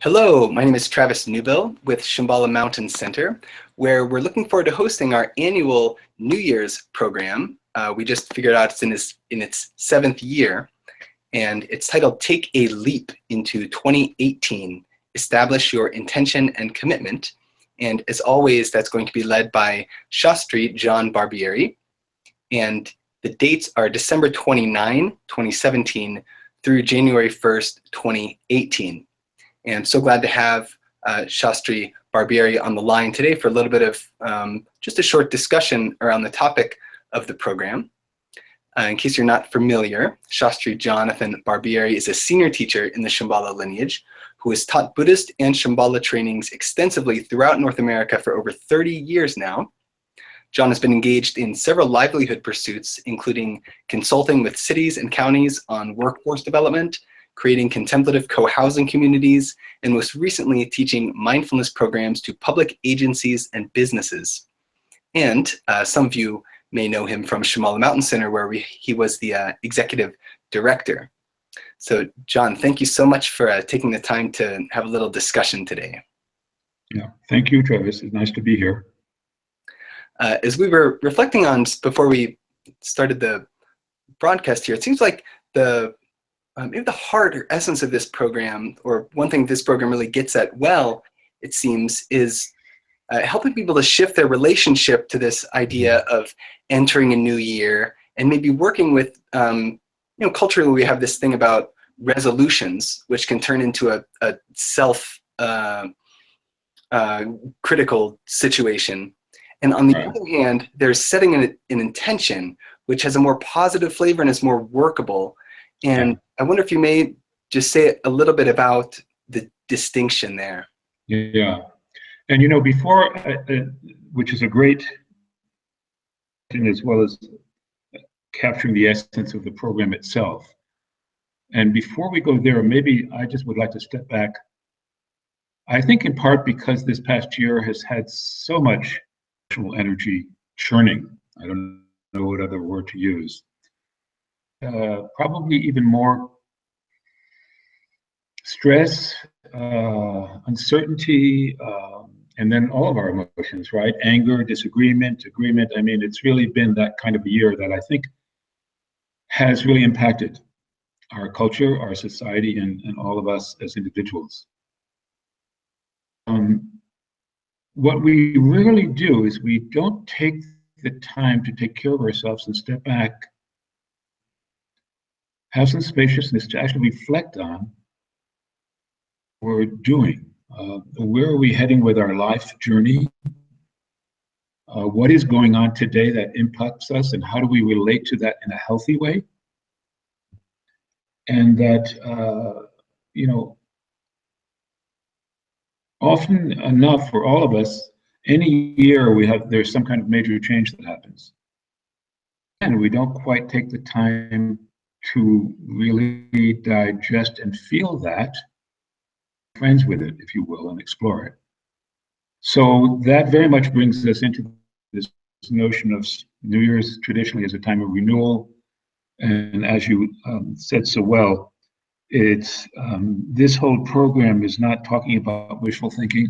Hello, my name is Travis Newbill with Shambhala Mountain Center, where we're looking forward to hosting our annual New Year's program. We just figured out it's in its 7th year, and it's titled Take a Leap into 2018, Establish Your Intention and Commitment. And as always, that's going to be led by Shastri John Barbieri. And the dates are December 29, 2017 through January 1st, 2018. And I'm so glad to have Shastri Barbieri on the line today for a little bit of just a short discussion around the topic of the program. In case you're not familiar, Shastri Jonathan Barbieri is a senior teacher in the Shambhala lineage who has taught Buddhist and Shambhala trainings extensively throughout North America for over 30 years now. John has been engaged in several livelihood pursuits, including consulting with cities and counties on workforce development, creating contemplative co-housing communities, and most recently teaching mindfulness programs to public agencies and businesses. And some of you may know him from Shambhala Mountain Center, where he was the executive director. So John, thank you so much for taking the time to have a little discussion today. Yeah, thank you, Travis. It's nice to be here. As we were reflecting on before we started the broadcast here, it seems like maybe the heart or essence of this program, or one thing this program really gets at well, it seems, is helping people to shift their relationship to this idea of entering a new year, and maybe working with, culturally we have this thing about resolutions, which can turn into a self-critical situation. And on the other hand, there's setting an intention, which has a more positive flavor and is more workable. And I wonder if you may just say a little bit about the distinction there. Yeah. And before, which is a great thing, as well as capturing the essence of the program itself. And before we go there, maybe I just would like to step back. I think in part because this past year has had so much emotional energy churning. I don't know what other word to use. Probably even more stress, uncertainty, and then all of our emotions, right? Anger, disagreement, agreement. I mean, it's really been that kind of a year that I think has really impacted our culture, our society, and all of us as individuals. What we rarely do is we don't take the time to take care of ourselves and step back, have some spaciousness to actually reflect on what we're doing. Where are we heading with our life journey? What is going on today that impacts us, and how do we relate to that in a healthy way? And that, often enough for all of us, any year there's some kind of major change that happens. And we don't quite take the time to really digest and feel that, friends with it, if you will, and explore it. So that very much brings us into this notion of New Year's traditionally as a time of renewal. And as you said so well, it's this whole program is not talking about wishful thinking.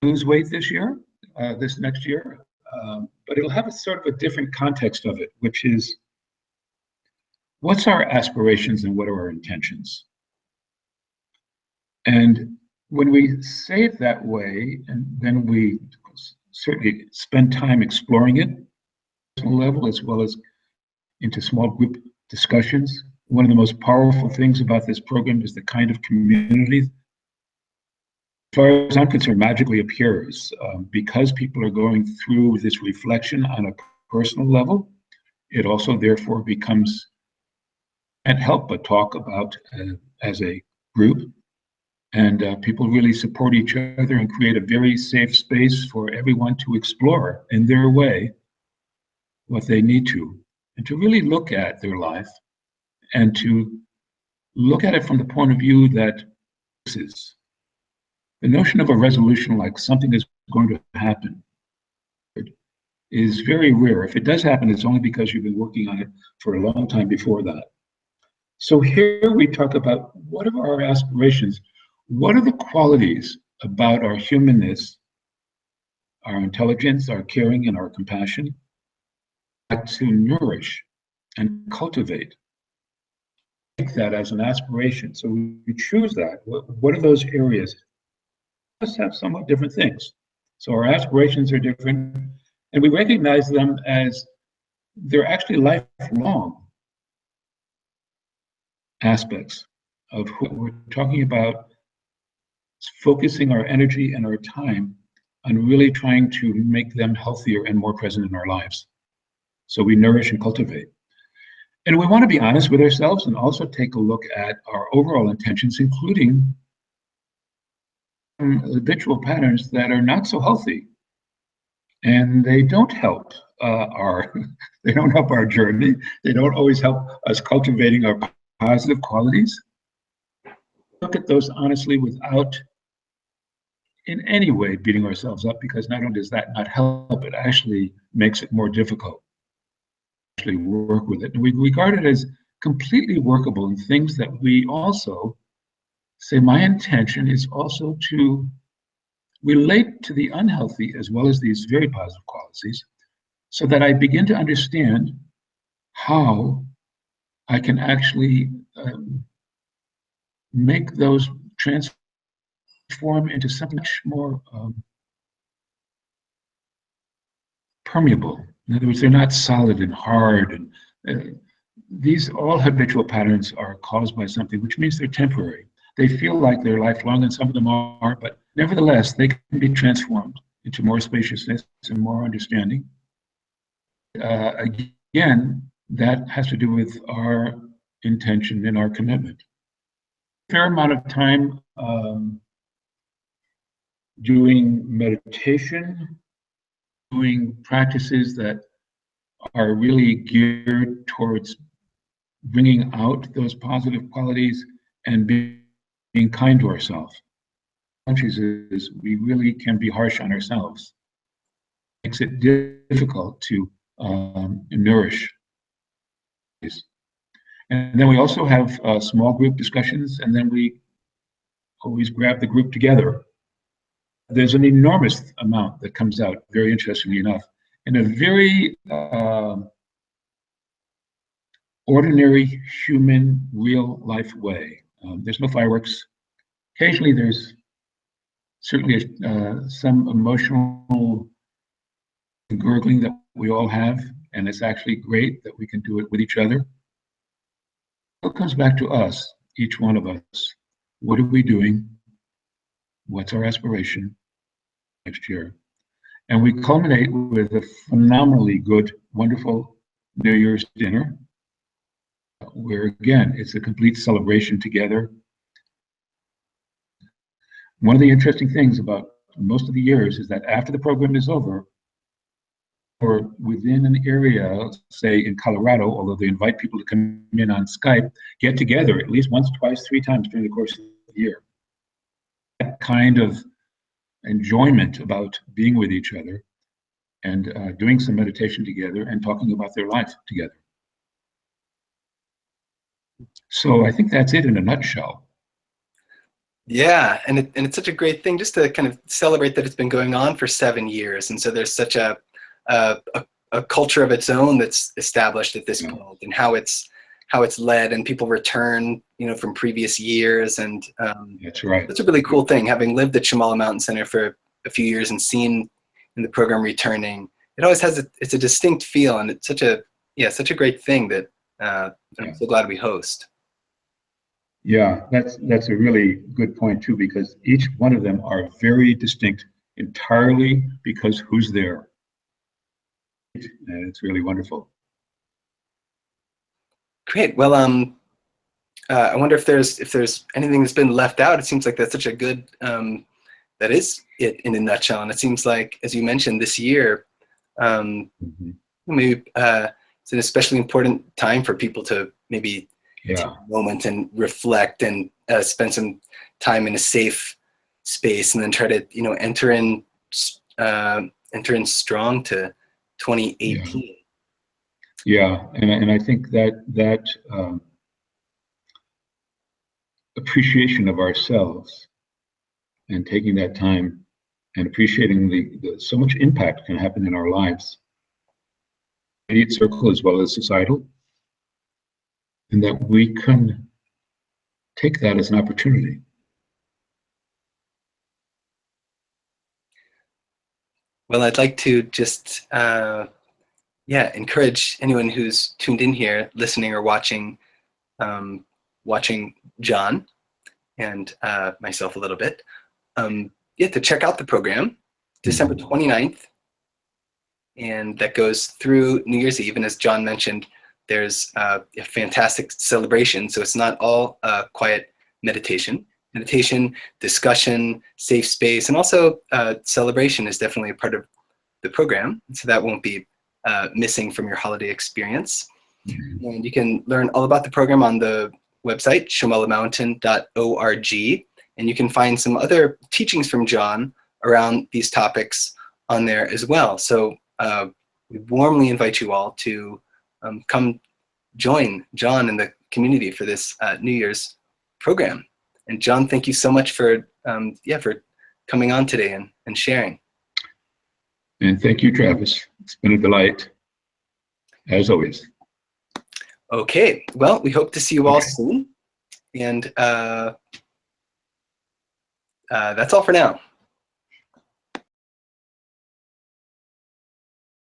Lose weight this year, this next year, but it'll have a sort of a different context of it, which is what's our aspirations and what are our intentions? And when we say it that way, and then we certainly spend time exploring it, personal level as well as into small group discussions. One of the most powerful things about this program is the kind of community, as far as I'm concerned, magically appears because people are going through this reflection on a personal level. It also therefore becomes, can't help but talk about as a group, and people really support each other and create a very safe space for everyone to explore in their way what they need to, and to really look at their life and to look at it from the point of view that this is the notion of a resolution, like something is going to happen, is very rare. If it does happen, it's only because you've been working on it for a long time before that. So here we talk about what are our aspirations? What are the qualities about our humanness, our intelligence, our caring, and our compassion to nourish and cultivate? Take that as an aspiration. So we choose that. What are those areas? Let's have somewhat different things. So our aspirations are different, and we recognize them as they're actually lifelong aspects of who we're talking about, focusing our energy and our time on really trying to make them healthier and more present in our lives. So we nourish and cultivate. And we want to be honest with ourselves and also take a look at our overall intentions, including habitual patterns that are not so healthy. And they don't help our they don't help our journey. They don't always help us cultivating our positive qualities. Look at those honestly without in any way beating ourselves up, because not only does that not help, it actually makes it more difficult to actually work with it. And we regard it as completely workable in things that we also say, my intention is also to relate to the unhealthy as well as these very positive qualities, so that I begin to understand how I can actually make those transform into something much more permeable. In other words, they're not solid and hard. And these all habitual patterns are caused by something, which means they're temporary. They feel like they're lifelong, and some of them are, but nevertheless, they can be transformed into more spaciousness and more understanding. Again, that has to do with our intention and our commitment. A fair amount of time doing meditation, doing practices that are really geared towards bringing out those positive qualities and being kind to ourselves. Is we really can be harsh on ourselves. It makes it difficult to nourish. And then we also have small group discussions, and then we always grab the group together. There's an enormous amount that comes out, very interestingly enough, in a very ordinary, human, real life way. There's no fireworks. Occasionally, there's certainly some emotional gurgling that we all have, and it's actually great that we can do it with each other. It comes back to us, each one of us. What are we doing? What's our aspiration next year? And we culminate with a phenomenally good, wonderful New Year's dinner, where again, it's a complete celebration together. One of the interesting things about most of the years is that after the program is over, or within an area, say in Colorado, although they invite people to come in on Skype, get together at least once, twice, three times during the course of the year. That kind of enjoyment about being with each other and doing some meditation together and talking about their life together. So I think that's it in a nutshell. Yeah, and it's such a great thing just to kind of celebrate that it's been going on for 7 years, and so there's such a culture of its own that's established at this point, and how it's led, and people return, from previous years, and that's right. That's a really cool thing. Having lived at Shambhala Mountain Center for a few years and seen in the program returning, it always has it's a distinct feel, and it's such a great thing that I'm so glad we host. Yeah, that's a really good point too, because each one of them are very distinct entirely because who's there. And it's really wonderful. Great. Well, I wonder if there's anything that's been left out. It seems like that's such a good that is it in a nutshell. And it seems like, as you mentioned, this year, maybe it's an especially important time for people to maybe take a moment and reflect and spend some time in a safe space, and then try to enter in strong to 2018. Yeah, and I think that appreciation of ourselves and taking that time and appreciating so much impact can happen in our lives, immediate circle as well as societal, and that we can take that as an opportunity. Well, I'd like to just encourage anyone who's tuned in here, listening or watching, watching John and myself a little bit, to check out the program, December 29th, and that goes through New Year's Eve. And as John mentioned, there's a fantastic celebration, so it's not all quiet meditation. Meditation, discussion, safe space, and also celebration is definitely a part of the program, so that won't be missing from your holiday experience. And you can learn all about the program on the website, shambhalamountain.org, and you can find some other teachings from John around these topics on there as well. So we warmly invite you all to come join John and the community for this New Year's program. And John, thank you so much for coming on today and sharing. And thank you, Travis. It's been a delight, as always. Okay, well, we hope to see you all soon. And that's all for now.